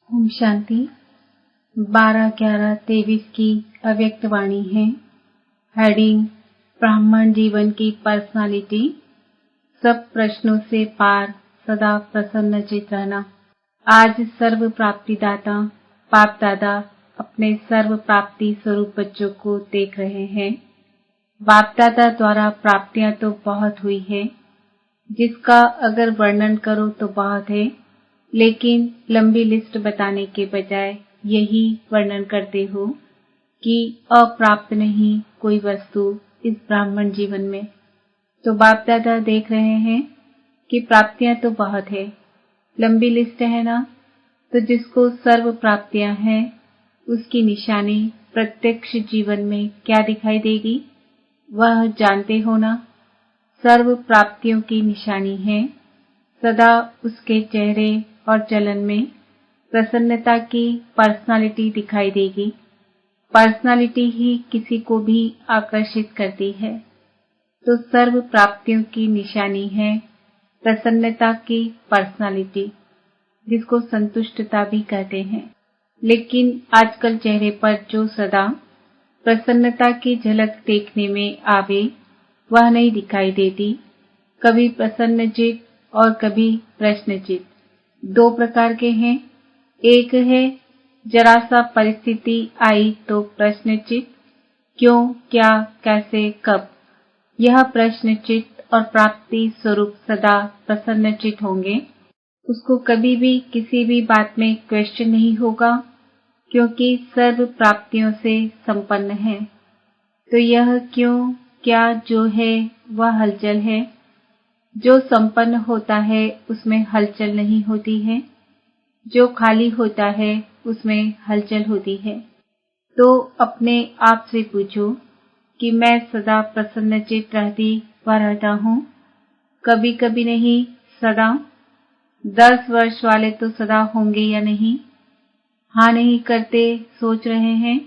ओम शांति 12/11/23 की अव्यक्त वाणी है। हेडिंग ब्राह्मण जीवन की पर्सनालिटी, सब प्रश्नों से पार, सदा प्रसन्नचित रहना। आज सर्व प्राप्ति दाता बाप दादा अपने सर्व प्राप्ति स्वरूप बच्चों को देख रहे हैं। बाप दादा द्वारा प्राप्तियां तो बहुत हुई है, जिसका अगर वर्णन करो तो बहुत है, लेकिन लंबी लिस्ट बताने के बजाय यही वर्णन करते हो कि अप्राप्त नहीं कोई वस्तु इस ब्राह्मण जीवन में। तो बाप दादा देख रहे हैं कि प्राप्तियां तो बहुत है, लंबी लिस्ट है ना। तो जिसको सर्व प्राप्तियां हैं उसकी निशानी प्रत्यक्ष जीवन में क्या दिखाई देगी, वह जानते हो ना। सर्व प्राप्तियों की निशानी है, सदा उसके चेहरे और चलन में प्रसन्नता की पर्सनालिटी दिखाई देगी। पर्सनालिटी ही किसी को भी आकर्षित करती है। तो सर्व प्राप्तियों की निशानी है प्रसन्नता की पर्सनालिटी, जिसको संतुष्टता भी कहते हैं। लेकिन आजकल चेहरे पर जो सदा प्रसन्नता की झलक देखने में आवे, वह नहीं दिखाई देती। कभी प्रसन्नचित और कभी प्रश्नचित, दो प्रकार के हैं। एक है जरा सा परिस्थिति आई तो प्रश्नचित, क्यों, क्या, कैसे, कब। यह प्रश्नचित और प्राप्ति स्वरूप सदा प्रसन्नचित होंगे। उसको कभी भी किसी भी बात में क्वेश्चन नहीं होगा, क्योंकि सर्व प्राप्तियों से संपन्न है। तो यह क्यों, क्या जो है वह हलचल है। जो संपन्न होता है उसमें हलचल नहीं होती है, जो खाली होता है उसमें हलचल होती है। तो अपने आप से पूछो कि मैं सदा प्रसन्नचित रहती व रहता हूँ, कभी कभी नहीं, सदा। 10 वर्ष वाले तो सदा होंगे या नहीं। हाँ नहीं करते, सोच रहे हैं।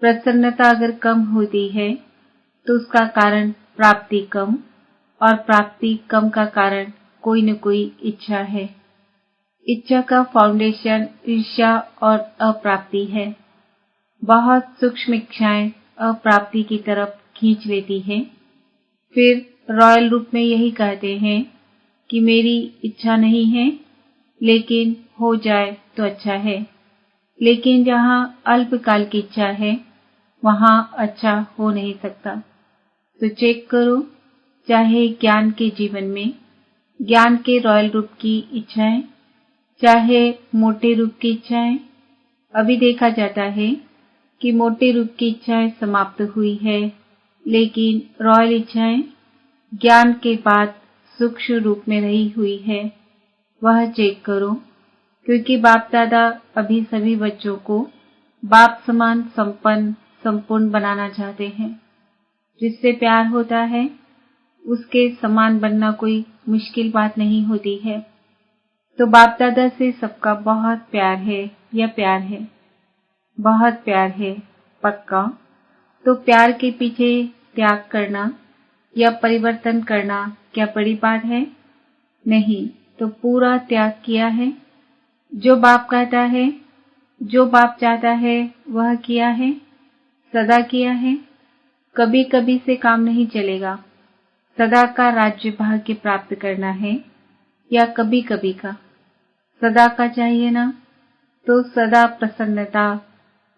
प्रसन्नता अगर कम होती है तो उसका कारण प्राप्ति कम, और प्राप्ति कम का कारण कोई न कोई इच्छा है। इच्छा का फाउंडेशन ईर्ष्या और अप्राप्ति है। बहुत सूक्ष्म इच्छाएं अप्राप्ति की तरफ खींच लेती है। फिर रॉयल रूप में यही कहते हैं कि मेरी इच्छा नहीं है, लेकिन हो जाए तो अच्छा है। लेकिन जहाँ अल्पकाल की इच्छा है वहाँ अच्छा हो नहीं सकता। तो चेक करो, चाहे ज्ञान के जीवन में ज्ञान के रॉयल रूप की इच्छाएं, चाहे मोटे रूप की इच्छाएं। अभी देखा जाता है कि मोटे रूप की इच्छाएं समाप्त हुई है, लेकिन रॉयल इच्छाएं ज्ञान के बाद सूक्ष्म रूप में रही हुई है। वह चेक करो, क्योंकि बाप दादा अभी सभी बच्चों को बाप समान संपन्न संपूर्ण बनाना चाहते हैं। जिससे प्यार होता है उसके समान बनना कोई मुश्किल बात नहीं होती है। तो बाप दादा से सबका बहुत प्यार है या प्यार है, बहुत प्यार है, पक्का। तो प्यार के पीछे त्याग करना या परिवर्तन करना क्या बड़ी बात है? नहीं, तो पूरा त्याग किया है। जो बाप कहता है, जो बाप चाहता है वह किया है, सदा किया है। कभी कभी से काम नहीं चलेगा। सदा का राज्य भाग्य प्राप्त करना है या कभी कभी का? सदा का चाहिए ना। तो सदा प्रसन्नता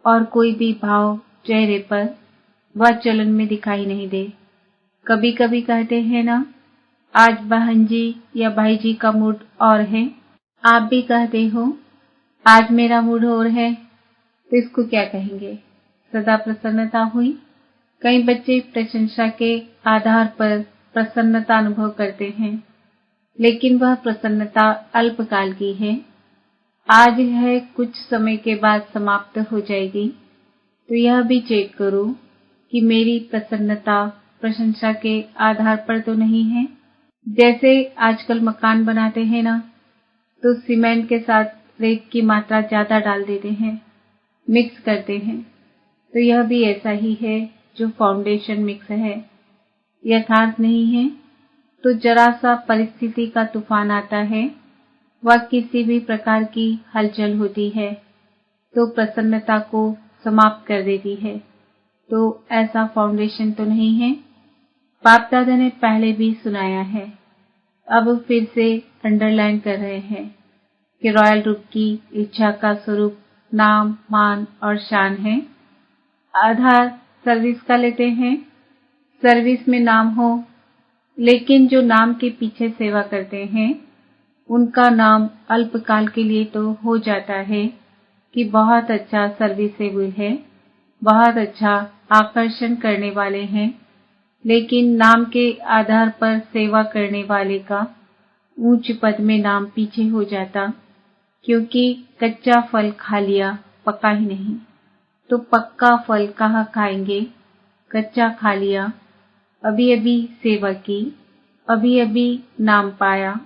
और कोई भी भाव चेहरे पर व चलन में दिखाई नहीं दे। कभी कभी कहते हैं ना, आज बहन जी या भाई जी का मूड और है। आप भी कहते हो आज मेरा मूड और है, तो इसको क्या कहेंगे? सदा प्रसन्नता हुई। कई बच्चे प्रशंसा के आधार पर प्रसन्नता अनुभव करते हैं, लेकिन वह प्रसन्नता अल्पकाल की है। आज है, कुछ समय के बाद समाप्त हो जाएगी। तो यह भी चेक करो कि मेरी प्रसन्नता प्रशंसा के आधार पर तो नहीं है। जैसे आजकल मकान बनाते हैं ना, तो सीमेंट के साथ रेत की मात्रा ज्यादा डाल देते हैं, मिक्स करते हैं। तो यह भी ऐसा ही है, जो फाउंडेशन मिक्स है, यथार्थ नहीं है। तो जरा सा परिस्थिति का तूफान आता है व किसी भी प्रकार की हलचल होती है तो प्रसन्नता को समाप्त कर देती है। तो ऐसा फाउंडेशन तो नहीं है। बाप दादा ने पहले भी सुनाया है, अब फिर से अंडरलाइन कर रहे हैं कि रॉयल रूप की इच्छा का स्वरूप नाम, मान और शान है। आधार सर्विस का लेते हैं। सर्विस में नाम हो, लेकिन जो नाम के पीछे सेवा करते हैं उनका नाम अल्पकाल के लिए तो हो जाता है कि बहुत अच्छा सर्विसेबल है, बहुत अच्छा आकर्षण करने वाले हैं, लेकिन नाम के आधार पर सेवा करने वाले का ऊंच पद में नाम पीछे हो जाता, क्योंकि कच्चा फल खा लिया, पका ही नहीं। तो पक्का फल कहाँ खाएंगे? कच्चा खा लिया, अभी अभी सेवा की, अभी अभी नाम पाया,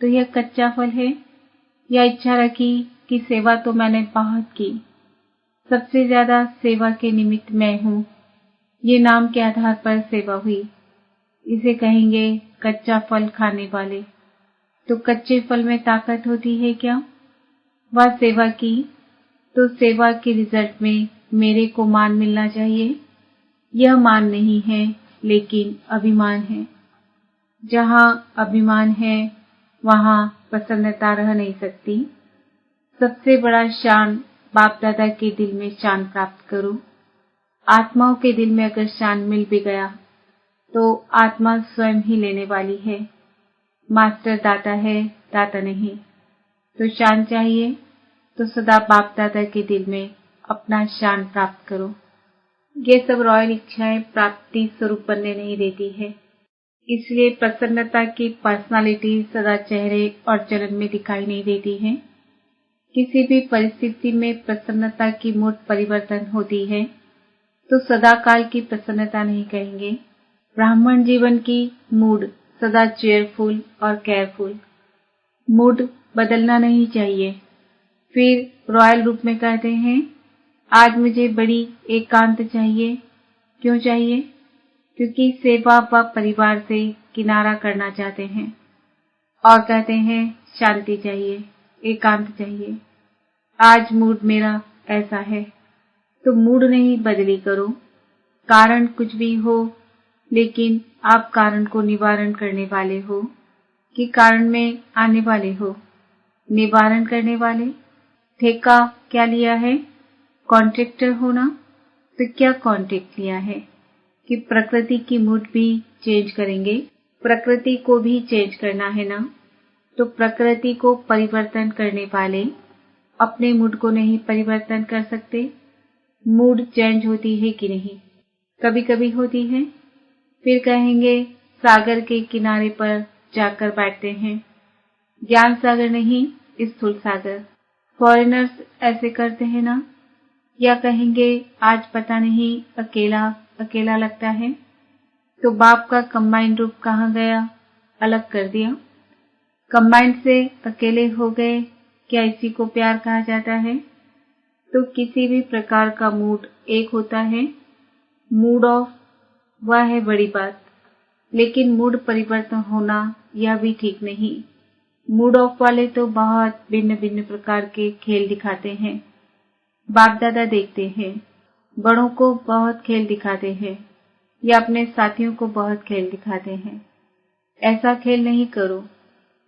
तो यह कच्चा फल है। या इच्छा रखी कि सेवा तो मैंने बहुत की, सबसे ज्यादा सेवा के निमित्त मैं हूँ, ये नाम के आधार पर सेवा हुई, इसे कहेंगे कच्चा फल खाने वाले। तो कच्चे फल में ताकत होती है क्या? वह सेवा की तो सेवा के रिजल्ट में मेरे को मान मिलना चाहिए। यह मान नहीं है, लेकिन अभिमान है। जहाँ अभिमान है वहाँ प्रसन्नता रह नहीं सकती। सबसे बड़ा शान बाप दादा के दिल में शान प्राप्त करो। आत्माओं के दिल में अगर शान मिल भी गया तो आत्मा स्वयं ही लेने वाली है। मास्टर दाता है, दाता नहीं। तो शान चाहिए तो सदा बाप दादा के दिल में अपना शान प्राप्त करो। ये सब रॉयल इच्छाएं प्राप्ति स्वरूप बनने नहीं देती है। इसलिए प्रसन्नता की पर्सनालिटी सदा चेहरे और चलन में दिखाई नहीं देती है। किसी भी परिस्थिति में प्रसन्नता की मूड परिवर्तन होती है तो सदा काल की प्रसन्नता नहीं कहेंगे। ब्राह्मण जीवन की मूड सदा चेयरफुल और केयरफुल। मूड बदलना नहीं चाहिए। फिर रॉयल रूप में कहते हैं, आज मुझे बड़ी एकांत चाहिए। क्यों चाहिए? क्योंकि सेवा व परिवार से किनारा करना चाहते हैं। और कहते हैं शांति चाहिए, एकांत चाहिए। आज मूड मेरा ऐसा है। तो मूड नहीं बदली करो। कारण कुछ भी हो, लेकिन आप कारण को निवारण करने वाले हो कि कारण में आने वाले हो? निवारण करने वाले। ठेका क्या लिया है? कॉन्ट्रैक्टर होना। तो क्या कॉन्ट्रैक्ट लिया है कि प्रकृति की मूड भी चेंज करेंगे? प्रकृति को भी चेंज करना है ना। तो प्रकृति को परिवर्तन करने वाले अपने मूड को नहीं परिवर्तन कर सकते। मूड चेंज होती है कि नहीं? कभी कभी होती है। फिर कहेंगे सागर के किनारे पर जाकर बैठते हैं। ज्ञान सागर नहीं, स्थूल सागर। फॉरेनर्स ऐसे करते हैं ना। या कहेंगे आज पता नहीं अकेला अकेला लगता है। तो बाप का कंबाइंड रूप कहाँ गया? अलग कर दिया। कंबाइंड से अकेले हो गए, क्या इसी को प्यार कहा जाता है? तो किसी भी प्रकार का मूड एक होता है। मूड ऑफ वह है बड़ी बात, लेकिन मूड परिवर्तन होना यह भी ठीक नहीं। मूड ऑफ वाले तो बहुत भिन्न भिन्न प्रकार के खेल दिखाते हैं। बाप दादा देखते हैं, बड़ों को बहुत खेल दिखाते हैं या अपने साथियों को बहुत खेल दिखाते हैं। ऐसा खेल नहीं करो,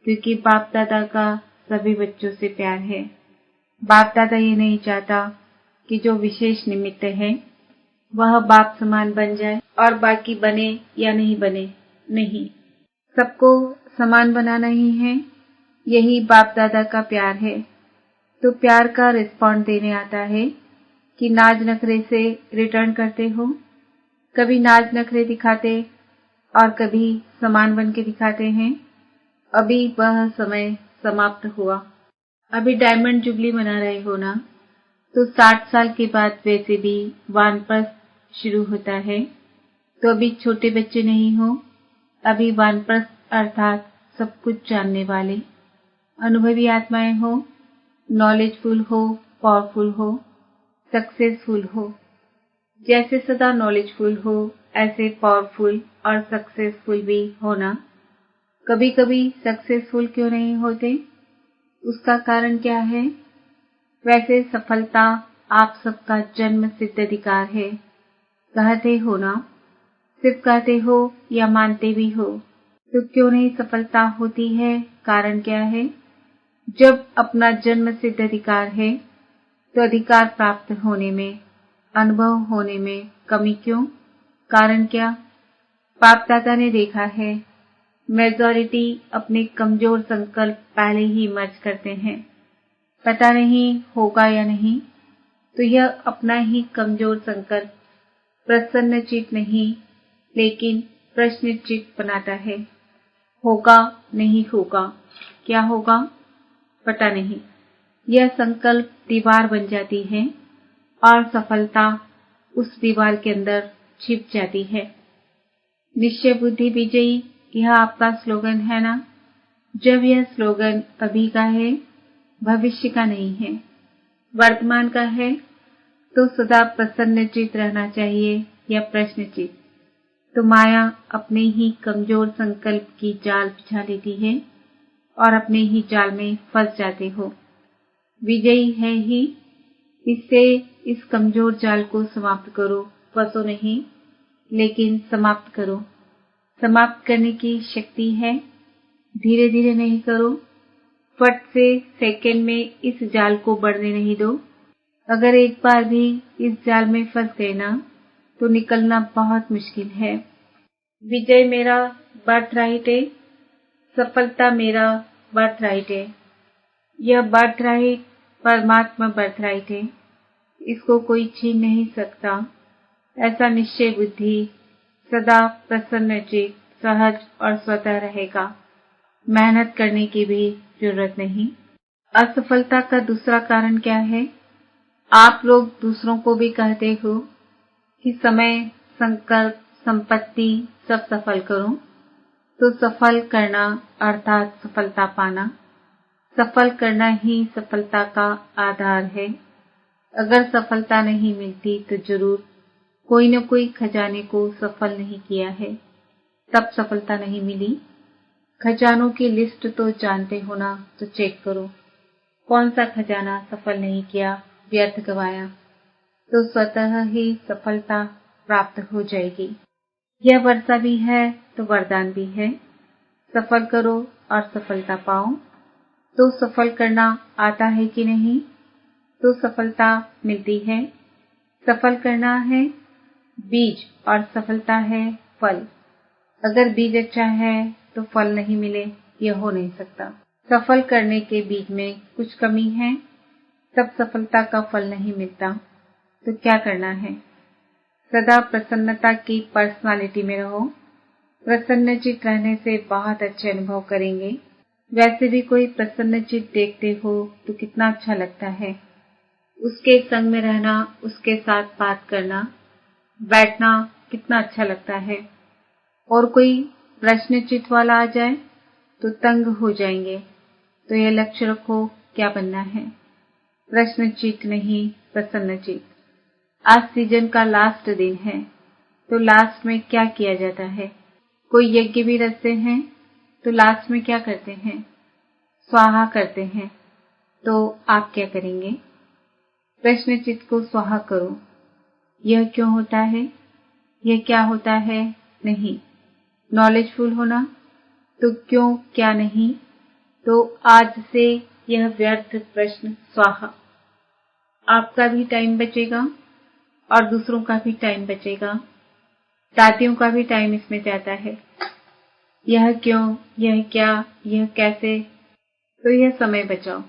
क्योंकि बाप दादा का सभी बच्चों से प्यार है। बाप दादा ये नहीं चाहता कि जो विशेष निमित्त है वह बाप समान बन जाए और बाकी बने या नहीं बने। नहीं, सबको समान बनाना ही है। यही बाप दादा का प्यार है। तो प्यार का रिस्पॉन्ड देने आता है कि नाज नखरे से रिटर्न करते हो। कभी नाज नखरे दिखाते और कभी समान बन के दिखाते हैं। अभी वह समय समाप्त हुआ। अभी डायमंड जुबली मना रहे हो ना। तो 60 साल के बाद वैसे भी वानप्रस्थ शुरू होता है। तो अभी छोटे बच्चे नहीं हो। अभी वानप्रस्थ अर्थात सब कुछ जानने वाले अनुभवी आत्माएं हो, नॉलेजफुल हो, पावरफुल हो, सक्सेसफुल हो। जैसे सदा नॉलेजफुल हो, ऐसे पावरफुल और सक्सेसफुल भी होना। कभी कभी सक्सेसफुल क्यों नहीं होते? उसका कारण क्या है? वैसे सफलता आप सबका जन्म सिद्ध अधिकार है। कहते हो ना, सिर्फ कहते हो या मानते भी हो, तो क्यों नहीं सफलता होती है? कारण क्या है? जब अपना जन्म सिद्ध अधिकार है, तो अधिकार प्राप्त होने में, अनुभव होने में कमी क्यों? कारण क्या? बाप दादा ने देखा है, मेजॉरिटी अपने कमजोर संकल्प पहले ही मर्ज करते हैं। पता नहीं होगा या नहीं, तो यह अपना ही कमजोर संकल्प प्रसन्न चित्त नहीं, लेकिन प्रश्न चित्त बनाता है। होगा, नहीं होगा, क्या होगा? पता नहीं। यह संकल्प दीवार बन जाती है और सफलता उस दीवार के अंदर छिप जाती है। निश्चय बुद्धि विजयी, यह आपका स्लोगन है ना? जब यह स्लोगन अभी का है, भविष्य का नहीं है, वर्तमान का है, तो सदा प्रसन्न चित्त रहना चाहिए या प्रश्न चित्त। तो माया अपने ही कमजोर संकल्प की जाल बिछा लेती है और अपने ही जाल में फंस जाते हो। विजयी है ही, इससे इस कमजोर जाल को समाप्त करो। फंसो नहीं, लेकिन समाप्त करो। समाप्त करने की शक्ति है। धीरे धीरे नहीं करो, फट से सेकंड में इस जाल को बढ़ने नहीं दो। अगर एक बार भी इस जाल में फंस गए ना, तो निकलना बहुत मुश्किल है। विजय मेरा बर्थ राइट है, सफलता मेरा बर्थ राइट है। यह बर्थ राइट परमात्मा बर्थ राइट है, इसको कोई छीन नहीं सकता। ऐसा निश्चय बुद्धि सदा प्रसन्न चित्त, सहज और स्वतः रहेगा। मेहनत करने की भी जरूरत नहीं। असफलता का दूसरा कारण क्या है? आप लोग दूसरों को भी कहते हो कि समय, संकल्प, संपत्ति सब सफल करो। तो सफल करना अर्थात सफलता पाना, सफल करना ही सफलता का आधार है। अगर सफलता नहीं मिलती तो जरूर कोई न कोई खजाने को सफल नहीं किया है, तब सफलता नहीं मिली। खजानों की लिस्ट तो जानते हो ना, तो चेक करो कौन सा खजाना सफल नहीं किया, व्यर्थ गवाया, तो स्वतः ही सफलता प्राप्त हो जाएगी। यह वर्षा भी है तो वरदान भी है। सफल करो और सफलता पाओ। तो सफल करना आता है कि नहीं, तो सफलता मिलती है। सफल करना है बीज और सफलता है फल। अगर बीज अच्छा है तो फल नहीं मिले, यह हो नहीं सकता। सफल करने के बीज में कुछ कमी है, तब सफलता का फल नहीं मिलता। तो क्या करना है? सदा प्रसन्नता की पर्सनालिटी में रहो। प्रसन्नचित्त रहने से बहुत अच्छे अनुभव करेंगे। वैसे भी कोई प्रसन्नचित्त देखते हो तो कितना अच्छा लगता है। उसके संग में रहना, उसके साथ बात करना, बैठना कितना अच्छा लगता है। और कोई प्रश्नचित्त वाला आ जाए तो तंग हो जाएंगे। तो यह लक्ष्य रखो, क्या बनना है? प्रश्नचित्त नहीं, प्रसन्नचित्त। आज सीजन का लास्ट दिन है, तो लास्ट में क्या किया जाता है? कोई यज्ञ भी रचते हैं, तो लास्ट में क्या करते हैं? स्वाहा करते हैं। तो आप क्या करेंगे? प्रश्नचित्त को स्वाहा करो। यह क्यों होता है? यह क्या होता है? नहीं। नॉलेजफुल होना, तो क्यों क्या नहीं? तो आज से यह व्यर्थ प्रश्न स्वाहा। आपका भी टाइम बचेगा और दूसरों का भी टाइम बचेगा। दादियों का भी टाइम इसमें जाता है। यह क्यों, यह क्या, यह कैसे, तो यह समय बचाओ,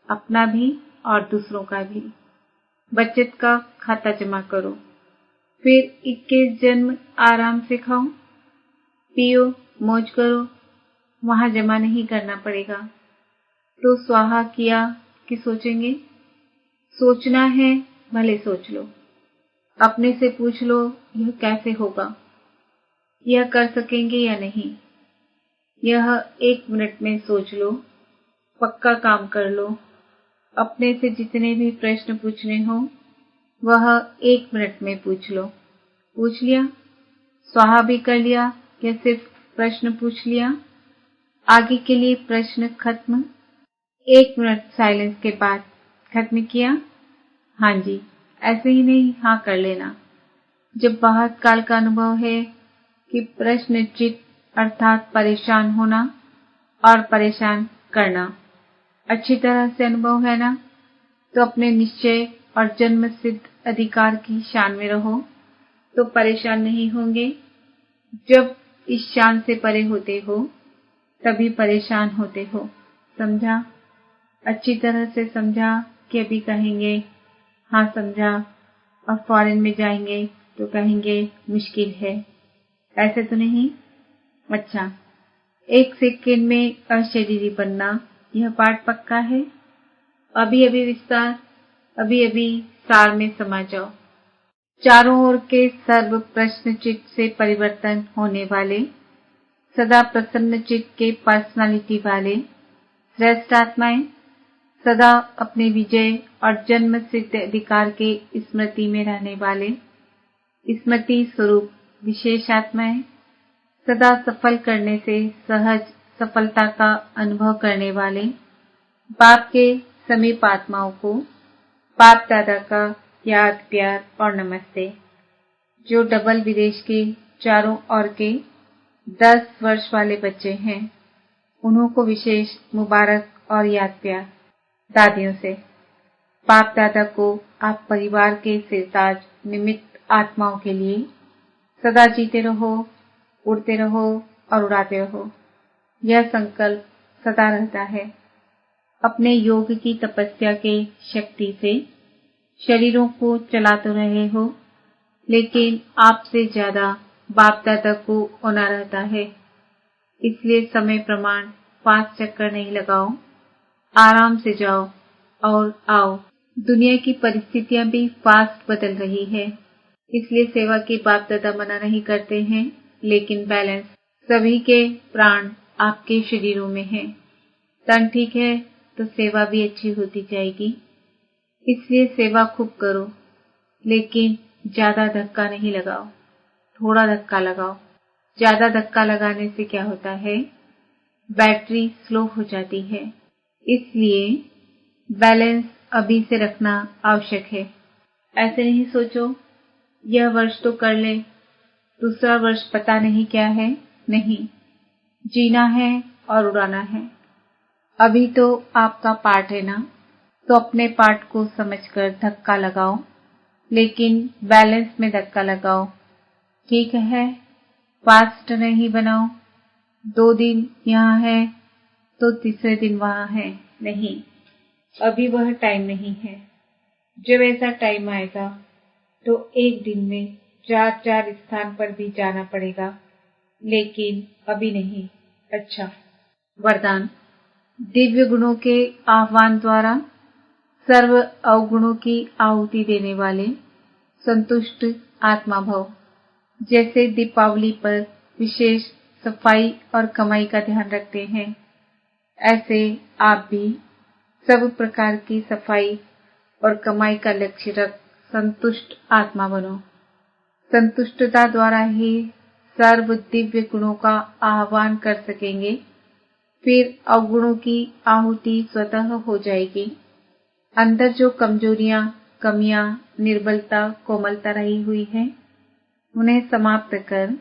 अपना भी और दूसरों का भी। बचत का खाता जमा करो, फिर 21 जन्म आराम से खाओ, पियो, मौज करो, वहां जमा नहीं करना पड़ेगा। तो स्वाहा किया कि सोचेंगे? सोचना है, भले सोच लो। अपने से पूछ लो, यह कैसे होगा, यह कर सकेंगे या नहीं। यह 1 मिनट में सोच लो, पक्का काम कर लो। अपने से जितने भी प्रश्न पूछने हो, वह 1 मिनट में पूछ लो। पूछ लिया, स्वाहा भी कर लिया या सिर्फ प्रश्न पूछ लिया? आगे के लिए प्रश्न खत्म। 1 मिनट साइलेंस के बाद खत्म किया? हाँ जी, ऐसे ही नहीं हाँ कर लेना। जब बहुत काल का अनुभव है कि प्रश्न चित्त अर्थात परेशान होना और परेशान करना अच्छी तरह से अनुभव है ना, तो अपने निश्चय और जन्म सिद्ध अधिकार की शान में रहो तो परेशान नहीं होंगे। जब इस शान से परे होते हो तभी परेशान होते हो। समझा? अच्छी तरह से समझा कि अभी कहेंगे हाँ समझा और फॉरेन में जाएंगे तो कहेंगे मुश्किल है, ऐसे तो नहीं? अच्छा, 1 सेकेंड में अशरीरी बनना, यह पाठ पक्का है? अभी अभी विस्तार, अभी अभी सार में समा जाओ। चारों ओर के सर्व प्रश्न चित्त से परिवर्तन होने वाले, सदा प्रसन्न चित्त के पर्सनालिटी वाले श्रेष्ठ आत्माएं, सदा अपने विजय और जन्म सिद्ध अधिकार के स्मृति में रहने वाले स्मृति स्वरूप विशेष आत्माएं, सदा सफल करने से सहज सफलता का अनुभव करने वाले बाप के समीप आत्माओं को बाप दादा का याद प्यार और नमस्ते। जो डबल विदेश के चारों ओर के 10 वर्ष वाले बच्चे हैं, उन्हों को विशेष मुबारक और याद प्यार दादियों से। बाप दादा को आप परिवार के सिरताज निमित्त आत्माओं के लिए सदा जीते रहो, उड़ते रहो और उड़ाते रहो, यह संकल्प सदा रहता है। अपने योग की तपस्या के शक्ति से शरीरों को चला तो रहे हो, लेकिन आपसे ज्यादा बाप दादा को होना रहता है। इसलिए समय प्रमाण 5 चक्कर नहीं लगाओ, आराम से जाओ और आओ। दुनिया की परिस्थितियां भी फास्ट बदल रही है, इसलिए सेवा की बाप दादा मना नहीं करते हैं, लेकिन बैलेंस। सभी के प्राण आपके शरीरों में है। तन ठीक है तो सेवा भी अच्छी होती जाएगी। इसलिए सेवा खूब करो, लेकिन ज्यादा धक्का नहीं लगाओ, थोड़ा धक्का लगाओ। ज्यादा धक्का लगाने से क्या होता है, बैटरी स्लो हो जाती है। इसलिए बैलेंस अभी से रखना आवश्यक है। ऐसे नहीं सोचो यह वर्ष तो कर ले, दूसरा वर्ष पता नहीं क्या है। नहीं, जीना है और उड़ाना है। अभी तो आपका पार्ट है ना, तो अपने पार्ट को समझकर धक्का लगाओ, लेकिन बैलेंस में धक्का लगाओ। ठीक है, फास्ट नहीं बनाओ। 2 दिन यहाँ है तो तीसरे दिन वहाँ है, नहीं, अभी वह टाइम नहीं है। जब ऐसा टाइम आएगा तो एक दिन में 4 स्थान पर भी जाना पड़ेगा, लेकिन अभी नहीं। अच्छा, वरदान। दिव्य गुणों के आह्वान द्वारा सर्व अवगुणों की आहुति देने वाले संतुष्ट आत्मा भव। जैसे दीपावली पर विशेष सफाई और कमाई का ध्यान रखते हैं, ऐसे आप भी सब प्रकार की सफाई और कमाई का लक्ष्य रख संतुष्ट आत्मा बनो। संतुष्टता द्वारा ही सर्व दिव्य गुणों का आह्वान कर सकेंगे, फिर अवगुणों की आहुति स्वतः हो जाएगी। अंदर जो कमजोरियां, कमियां, निर्बलता, कोमलता रही हुई है, उन्हें समाप्त कर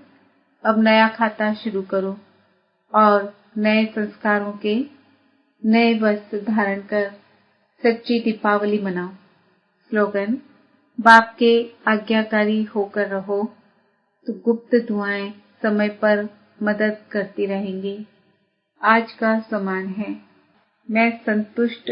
अब नया खाता शुरू करो और नए संस्कारों के नए वस्त्र धारण कर सच्ची दीपावली मनाओ। स्लोगन। बाप के आज्ञाकारी होकर रहो तो गुप्त दुआएं समय पर मदद करती रहेंगी। आज का समान है। मैं संतुष्ट